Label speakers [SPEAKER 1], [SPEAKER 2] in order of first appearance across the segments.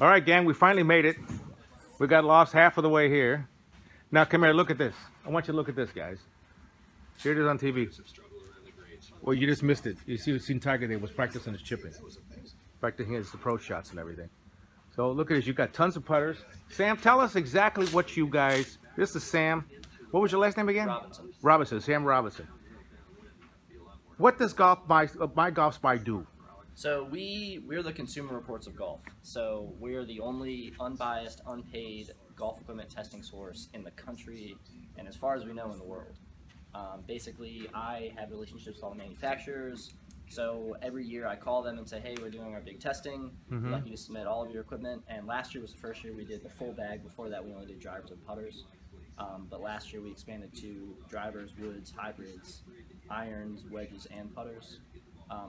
[SPEAKER 1] All right, gang, we finally made it. We got lost half of the way here. Now, come here, look at this. I want you to look at this, guys. Here it is on TV. Well, you just missed it. You seen Tiger there was practicing his chipping. Practicing his approach shots and everything. So look at this. You've got tons of putters. Sam, tell us exactly what you guys... This is Sam. What was your last name again?
[SPEAKER 2] Robinson.
[SPEAKER 1] Robinson. Sam Robinson. What does My Golf Spy do?
[SPEAKER 2] So we're the Consumer Reports of golf. So we're the only unbiased, unpaid golf equipment testing source in the country, and as far as we know, in the world. Basically, I have relationships with all the manufacturers. So every year I call them and say, hey, we're doing our big testing. We'd like you to submit all of your equipment. And last year was the first year we did the full bag. Before that, we only did drivers and putters. But last year we expanded to drivers, woods, hybrids, irons, wedges, and putters.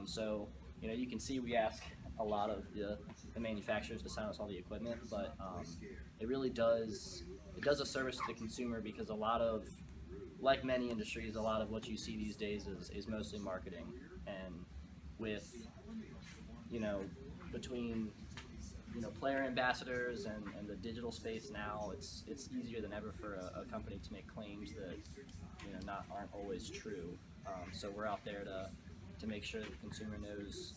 [SPEAKER 2] So you know, you can see we ask a lot of the manufacturers to send us all the equipment, but it really does a service to the consumer, because a lot of, like many industries, a lot of what you see these days is mostly marketing. And with, you know, between, you know, player ambassadors and the digital space now, it's easier than ever for a company to make claims that, you know, aren't always true. So we're out there to make sure that the consumer knows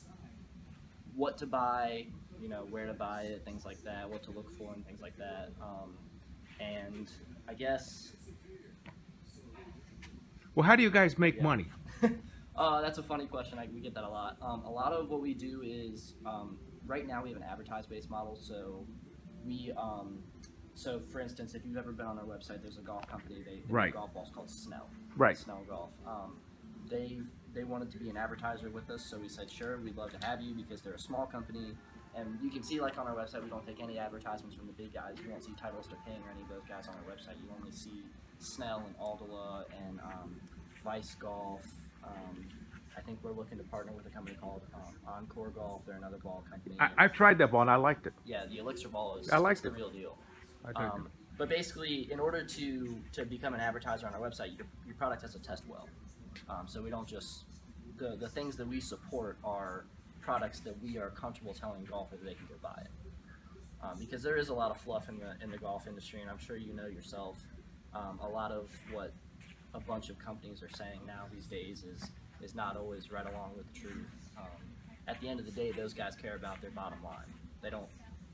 [SPEAKER 2] what to buy, you know, where to buy it, things like that, what to look for and things like that. And I guess...
[SPEAKER 1] Well, how do you guys make money?
[SPEAKER 2] That's a funny question. We get that a lot. A lot of what we do is, right now we have an advertise-based model. So so for instance, if you've ever been on our website, there's a golf company. They make golf balls called Snell.
[SPEAKER 1] Right.
[SPEAKER 2] Snell Golf. They wanted to be an advertiser with us, so we said, sure, we'd love to have you, because they're a small company. And you can see, like, on our website, we don't take any advertisements from the big guys. You won't see Titleist or Ping or any of those guys on our website. You only see Snell and Aldala and Vice Golf. I think we're looking to partner with a company called Encore Golf. They're another ball company.
[SPEAKER 1] I've tried that ball and I liked it.
[SPEAKER 2] Yeah, the Elixir ball is the real deal. But basically, in order to become an advertiser on our website, your product has to test well. So we don't just, the things that we support are products that we are comfortable telling golfers they can go buy it. Because there is a lot of fluff in the golf industry, and I'm sure you know yourself. A lot of what a bunch of companies are saying now these days is not always right along with the truth. At the end of the day, those guys care about their bottom line.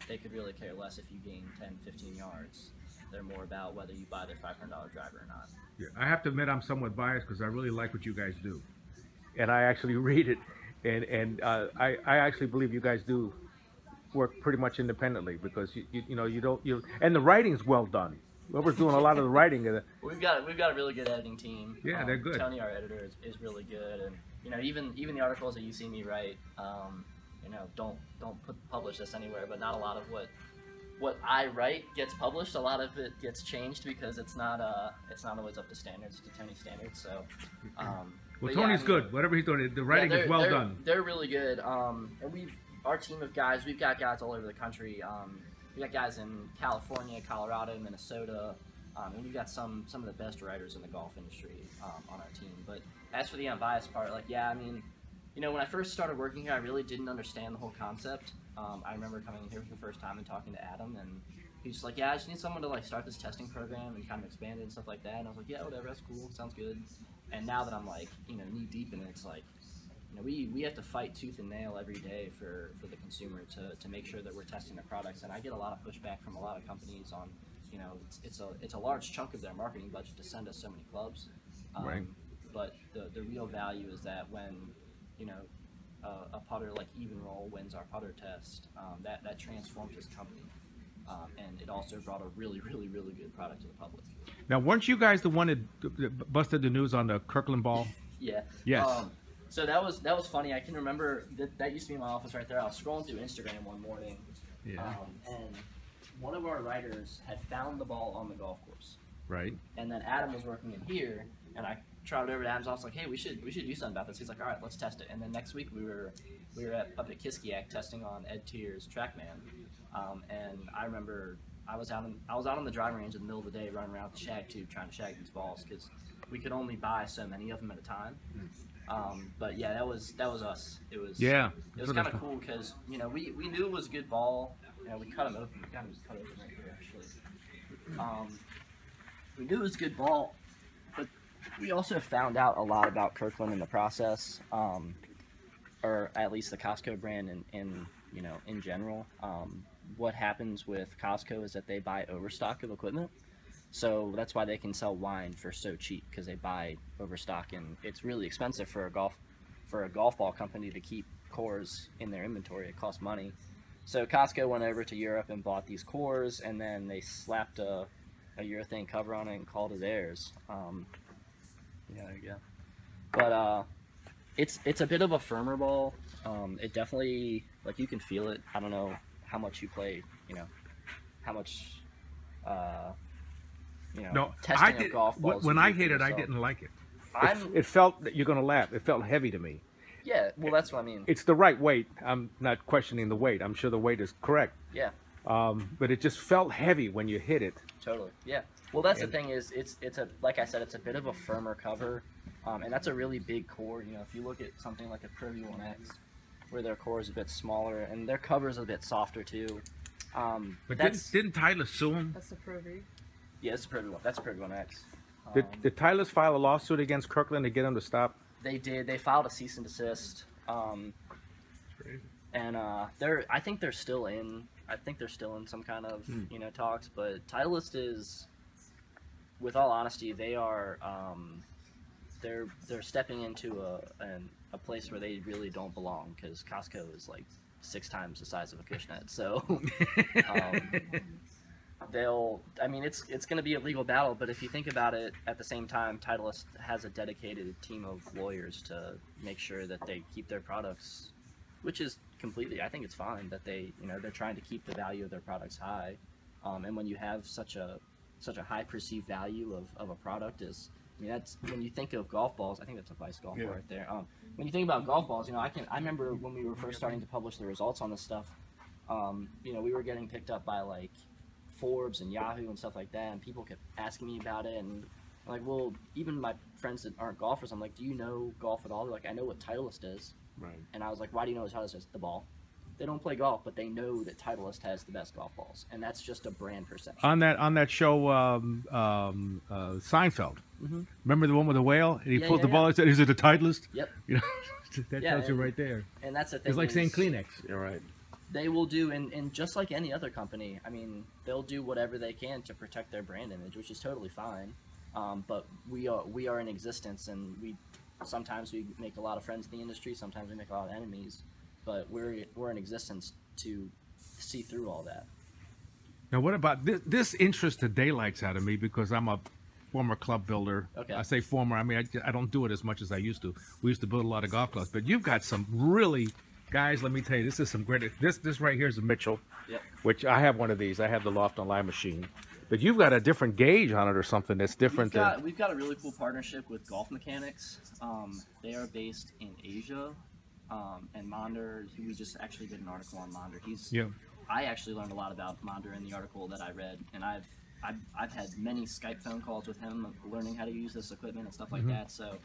[SPEAKER 2] They could really care less if you gain 10, 15 yards. They're more about whether you buy their $500 driver or not.
[SPEAKER 1] Yeah, I have to admit I'm somewhat biased, because I really like what you guys do, and I actually read it, and I actually believe you guys do work pretty much independently, because and the writing's well done. Whoever's doing a lot of the writing.
[SPEAKER 2] We've got a really good editing team.
[SPEAKER 1] Yeah, they're good.
[SPEAKER 2] Tony, our editor, is really good, and you know, even the articles that you see me write, you know, don't publish this anywhere. But not a lot of what I write gets published. A lot of it gets changed because it's not always up to standards, to Tony's standards. So,
[SPEAKER 1] well, Tony's good. Whatever he's doing, the writing is well done.
[SPEAKER 2] They're really good. And our team of guys. We've got guys all over the country. We got guys in California, Colorado, Minnesota, and we've got some of the best writers in the golf industry on our team. But as for the unbiased part, like, yeah, I mean, you know, when I first started working here, I really didn't understand the whole concept. I remember coming in here for the first time and talking to Adam, and he's just like, yeah, I just need someone to, like, start this testing program and kind of expand it and stuff like that. And I was like, yeah, whatever, that's cool, sounds good. And now that I'm, like, you know, knee deep in it, it's like, you know, we have to fight tooth and nail every day for the consumer to make sure that we're testing their products. And I get a lot of pushback from a lot of companies on, you know, it's a large chunk of their marketing budget to send us so many clubs.
[SPEAKER 1] Right.
[SPEAKER 2] But the real value is that when, you know, a putter like Even Roll wins our putter test, that transforms his company. And it also brought a really, really, really good product to the public.
[SPEAKER 1] Now, weren't you guys the one that busted the news on the Kirkland ball?
[SPEAKER 2] Yeah.
[SPEAKER 1] Yes.
[SPEAKER 2] So that was funny. I can remember that used to be in my office right there. I was scrolling through Instagram one morning, and one of our writers had found the ball on the golf course.
[SPEAKER 1] Right.
[SPEAKER 2] And then Adam was working in here, and I trotted over to Adam's office like, hey, we should do something about this. He's like, all right, let's test it. And then next week we were up at Kiskiak testing on Ed Tier's TrackMan, and I remember I was out on the driving range in the middle of the day running around with the shag tube trying to shag these balls because we could only buy so many of them at a time. But yeah, that was us. It was kind of cool because, you know, we knew it was a good ball. Yeah, we cut him open. We got him cut open right here, actually. We knew it was a good ball, but we also found out a lot about Kirkland in the process, or at least the Costco brand in you know, in general. What happens with Costco is that they buy overstock of equipment. So that's why they can sell wine for so cheap, because they buy overstock, and it's really expensive for a golf ball company to keep cores in their inventory. It costs money. So Costco went over to Europe and bought these cores, and then they slapped a urethane cover on it and called it theirs. Yeah, there you go. But it's a bit of a firmer ball. It definitely, like, you can feel it. I don't know how much you play, you know, how much you know,
[SPEAKER 1] No,
[SPEAKER 2] testing of golf balls.
[SPEAKER 1] When I hit it, I didn't like it. It felt, you're going to laugh, it felt heavy to me.
[SPEAKER 2] Yeah, well, that's what I mean.
[SPEAKER 1] It's the right weight. I'm not questioning the weight. I'm sure the weight is correct.
[SPEAKER 2] Yeah.
[SPEAKER 1] But it just felt heavy when you hit it.
[SPEAKER 2] Totally. Yeah. Well, that's the thing is, it's a, like I said, it's a bit of a firmer cover, and that's a really big core. You know, if you look at something like a Pro V1X, where their core is a bit smaller and their cover is a bit softer too.
[SPEAKER 1] But didn't Titleist sue him?
[SPEAKER 3] That's the Pro V.
[SPEAKER 2] Yeah, that's a Pro V1X.
[SPEAKER 1] Did Titleist file a lawsuit against Kirkland to get him to stop?
[SPEAKER 2] They did. They filed a cease and desist. And I think they're still in. I think they're still in some kind of you know, talks. But Titleist is, with all honesty, they are they're stepping into a place where they really don't belong, because Costco is like 6 times the size of a Cushnet. So I mean, it's going to be a legal battle, but if you think about it, at the same time, Titleist has a dedicated team of lawyers to make sure that they keep their products, which is completely, I think it's fine that they, you know, they're trying to keep the value of their products high. And when you have such a high perceived value of a product, I mean, that's, when you think of golf balls, I think that's a Vice golf ball right there. When you think about golf balls, you know, I remember when we were first starting to publish the results on this stuff, you know, we were getting picked up by like Forbes and Yahoo and stuff like that, and people kept asking me about it, and I'm like, well, even my friends that aren't golfers, I'm like, do you know golf at all? They're like, I know what Titleist is. Right. And I was like, why do you know what Titleist is? The ball. They don't play golf, but they know that Titleist has the best golf balls, and that's just a brand perception.
[SPEAKER 1] On that show, Seinfeld. Remember the one with the whale? And he pulled the ball and said, "Is it a Titleist?"
[SPEAKER 2] Yep.
[SPEAKER 1] You know, that tells you right there.
[SPEAKER 2] And that's the thing.
[SPEAKER 1] It's like saying Kleenex.
[SPEAKER 4] You're right.
[SPEAKER 2] They will do, and just like any other company, I mean, they'll do whatever they can to protect their brand image, which is totally fine. But we are in existence, and sometimes we make a lot of friends in the industry, sometimes we make a lot of enemies, but we're in existence to see through all that.
[SPEAKER 1] Now, what about this interest to daylights out of me, because I'm a former club builder.
[SPEAKER 2] Okay.
[SPEAKER 1] I say former, I mean, I don't do it as much as I used to. We used to build a lot of golf clubs, but you've got some really, guys, let me tell you, this is some great, this right here is a Mitchell, which I have one of these. I have the Loft on Line machine. But you've got a different gauge on it or something that's different.
[SPEAKER 2] We've got a really cool partnership with Golf Mechanics. They are based in Asia. And Monder, we just actually did an article on Monder. I actually learned a lot about Monder in the article that I read, and I've had many Skype phone calls with him, learning how to use this equipment and stuff like that. So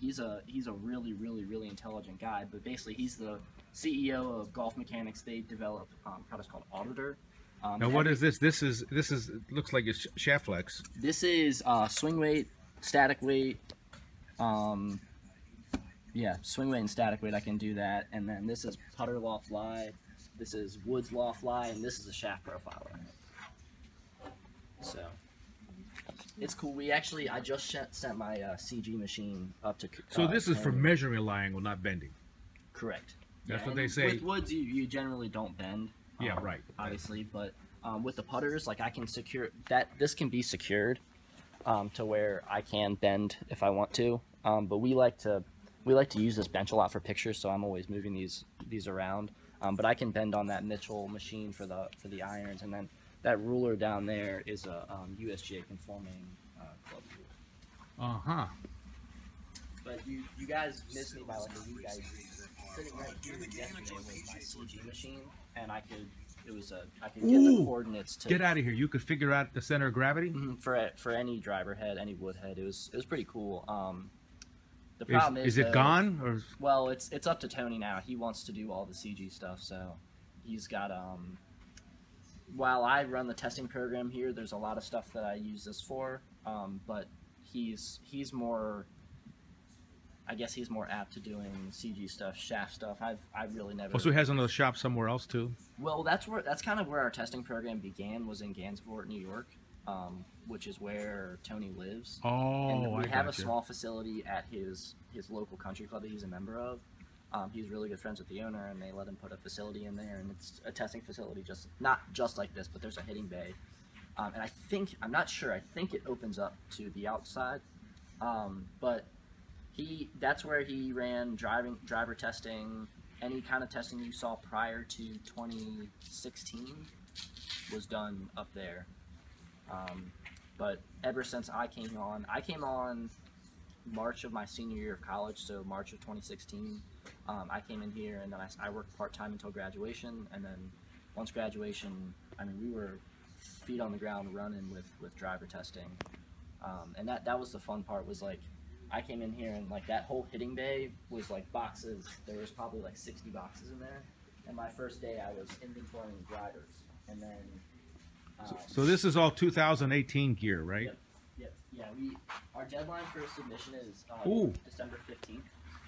[SPEAKER 2] he's a really, really, really intelligent guy. But basically, he's the CEO of Golf Mechanics. They develop a product called Auditor.
[SPEAKER 1] Now, what is this? This is looks like it's shaft flex.
[SPEAKER 2] This is swing weight, static weight. Yeah, swing weight and static weight, I can do that. And then this is putter loft lie, this is woods loft lie, and this is a shaft profiler. So it's cool. I just sent my CG machine up to.
[SPEAKER 1] So this is for measuring a lie angle, not bending.
[SPEAKER 2] Correct.
[SPEAKER 1] That's what they say.
[SPEAKER 2] With woods, you generally don't bend.
[SPEAKER 1] Yeah, right.
[SPEAKER 2] Obviously, but with the putters, like I can secure that. This can be secured to where I can bend if I want to. But we like to use this bench a lot for pictures, so I'm always moving these around. But I can bend on that Mitchell machine for the irons, and then that ruler down there is a USGA conforming club rule. But you guys missed me by like a week. I was sitting right here yesterday with my CG machine, and I could get the coordinates to
[SPEAKER 1] get out of here. You could figure out the center of gravity
[SPEAKER 2] for any driver head, any wood head. It was pretty cool. The problem
[SPEAKER 1] is it gone, or?
[SPEAKER 2] Well, it's up to Tony now. He wants to do all the CG stuff, so he's got while I run the testing program here, there's a lot of stuff that I use this for, but he's more, I guess he's more apt to doing CG stuff, shaft stuff. I've really never.
[SPEAKER 1] Also, he has another shop somewhere else too.
[SPEAKER 2] Well, that's kind of where our testing program began, was in Gansevoort, New York, which is where Tony lives.
[SPEAKER 1] Oh,
[SPEAKER 2] and we
[SPEAKER 1] I
[SPEAKER 2] have a
[SPEAKER 1] gotcha.
[SPEAKER 2] small facility at his local country club that he's a member of. He's really good friends with the owner, and they let him put a facility in there, and it's a testing facility, just not just like this, but there's a hitting bay. And I'm not sure, I think it opens up to the outside, but that's where he ran driver testing. Any kind of testing you saw prior to 2016 was done up there. But ever since I came on March of my senior year of college, so March of 2016. I came in here, and then I worked part-time until graduation, and then once graduation, I mean, we were feet on the ground running with driver testing. And that was the fun part, was like, I came in here and like that whole hitting bay was like boxes. There was probably like 60 boxes in there. And my first day I was inventorying drivers. And then
[SPEAKER 1] So this is all 2018 gear, right?
[SPEAKER 2] Yep. Yeah, our deadline for submission is
[SPEAKER 1] Ooh.
[SPEAKER 2] December 15th.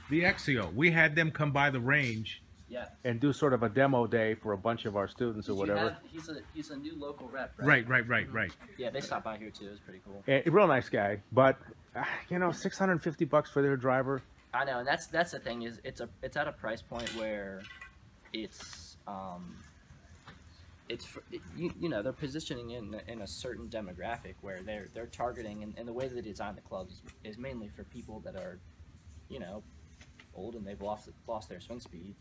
[SPEAKER 1] The Exio. We had them come by the range
[SPEAKER 2] Yeah.
[SPEAKER 1] and do sort of a demo day for a bunch of our students or whatever.
[SPEAKER 2] He's a new local rep, right?
[SPEAKER 1] Right.
[SPEAKER 2] Yeah, they stopped by here too. It was pretty cool.
[SPEAKER 1] A real nice guy, but you know, $650 for their driver.
[SPEAKER 2] I know, and that's the thing, is it's at a price point where it's you know, they're positioning in a certain demographic where they're targeting, and the way that they design the clubs is mainly for people that are, you know, old and they've lost their swing speed.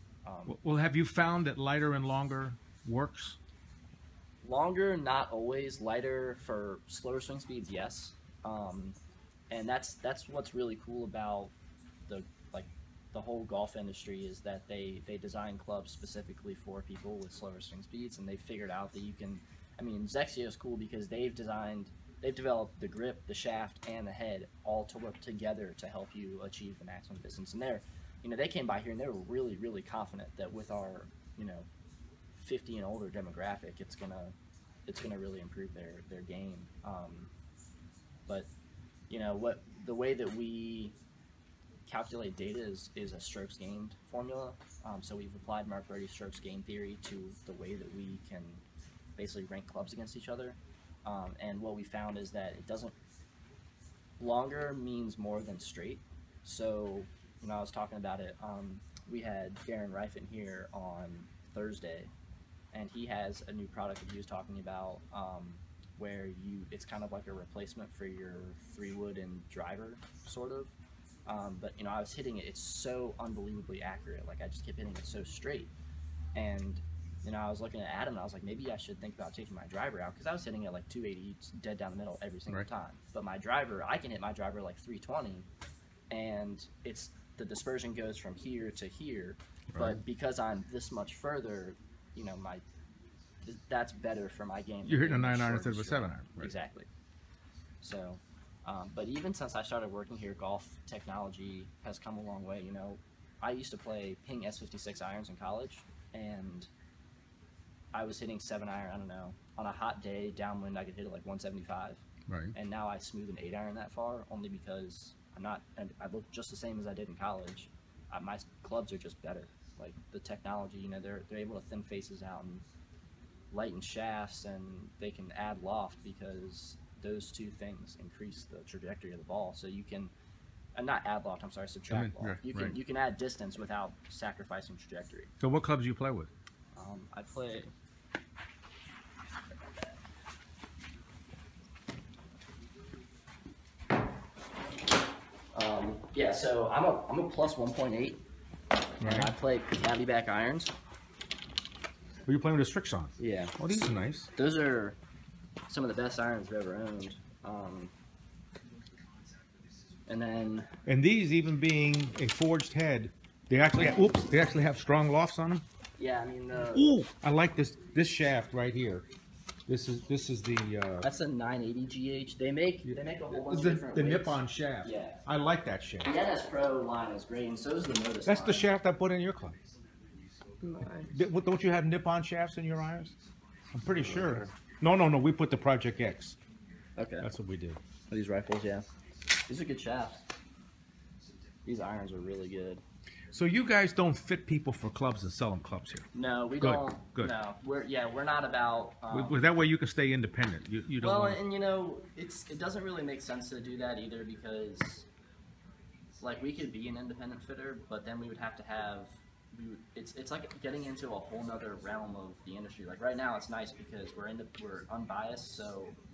[SPEAKER 1] Well, have you found that lighter and longer works?
[SPEAKER 2] Longer, not always. Lighter for slower swing speeds, yes. And that's what's really cool about the whole golf industry, is that they design clubs specifically for people with slower swing speeds, and they've figured out that you can. I mean, Zexio is cool because they've developed the grip, the shaft, and the head all to work together to help you achieve the maximum distance. And they came by here and they were really, really confident that with our, 50 and older demographic, it's gonna really improve their game. But the way that we calculate data is a strokes gained formula. So we've applied Mark Birdie's strokes gained theory to the way that we can basically rank clubs against each other. And what we found is that longer means more than straight. So I was talking about it. We had Darren Rifen here on Thursday, and he has a new product that he was talking about, where it's kind of like a replacement for your 3-wood and driver, sort of. But I was hitting it. It's so unbelievably accurate. Like, I just kept hitting it so straight, and I was looking at Adam, and I was like, maybe I should think about taking my driver out, because I was hitting it like 280 dead down the middle every single time. But my driver, I can hit my driver like 320, and the dispersion goes from here to here. Right. But because I'm this much further, that's better for my game.
[SPEAKER 1] You're hitting a 9-iron instead of a 7-iron. Right.
[SPEAKER 2] Exactly. So, but even since I started working here, golf technology has come a long way. I used to play ping S56 irons in college, and I was hitting 7-iron, I don't know, on a hot day, downwind, I could hit it like 175.
[SPEAKER 1] Right. And
[SPEAKER 2] now I smooth an 8-iron that far, only because I look just the same as I did in college. My clubs are just better. Like, the technology, they're able to thin faces out and lighten shafts, and they can add loft, because those two things increase the trajectory of the ball. So you can, not add loft, I'm sorry, subtract loft. You can add distance without sacrificing trajectory.
[SPEAKER 1] So what clubs do you play with?
[SPEAKER 2] I play. Yeah, so I'm a plus 1.8, and I play cavity back irons.
[SPEAKER 1] Were you playing with the Strix on?
[SPEAKER 2] Yeah.
[SPEAKER 1] Oh, these are nice.
[SPEAKER 2] Those are some of the best irons I've ever owned. And
[SPEAKER 1] these, even being a forged head, they actually have strong lofts on them.
[SPEAKER 2] Yeah, I mean.
[SPEAKER 1] Ooh, I like this shaft right here. This is the.
[SPEAKER 2] That's a 980 GH. They make a whole bunch of different
[SPEAKER 1] the
[SPEAKER 2] weights.
[SPEAKER 1] Nippon shaft.
[SPEAKER 2] Yeah.
[SPEAKER 1] I like that shaft.
[SPEAKER 2] The NS Pro line is great, and so is the Modus
[SPEAKER 1] That's
[SPEAKER 2] line.
[SPEAKER 1] the shaft I put in your club. Don't you have Nippon shafts in your irons? I'm pretty sure. No, we put the Project X.
[SPEAKER 2] Okay.
[SPEAKER 1] That's what we did.
[SPEAKER 2] These rifles, yeah. These are good shafts. These irons are really good.
[SPEAKER 1] So you guys don't fit people for clubs and sell them clubs here.
[SPEAKER 2] No, we
[SPEAKER 1] Good,
[SPEAKER 2] don't.
[SPEAKER 1] good.
[SPEAKER 2] No, we're not about.
[SPEAKER 1] That way you can stay independent. You don't.
[SPEAKER 2] Well,
[SPEAKER 1] wanna...
[SPEAKER 2] and it doesn't really make sense to do that either because, like, we could be an independent fitter, but then we would have to have. It's like getting into a whole nother realm of the industry. Like right now, it's nice because we're unbiased, so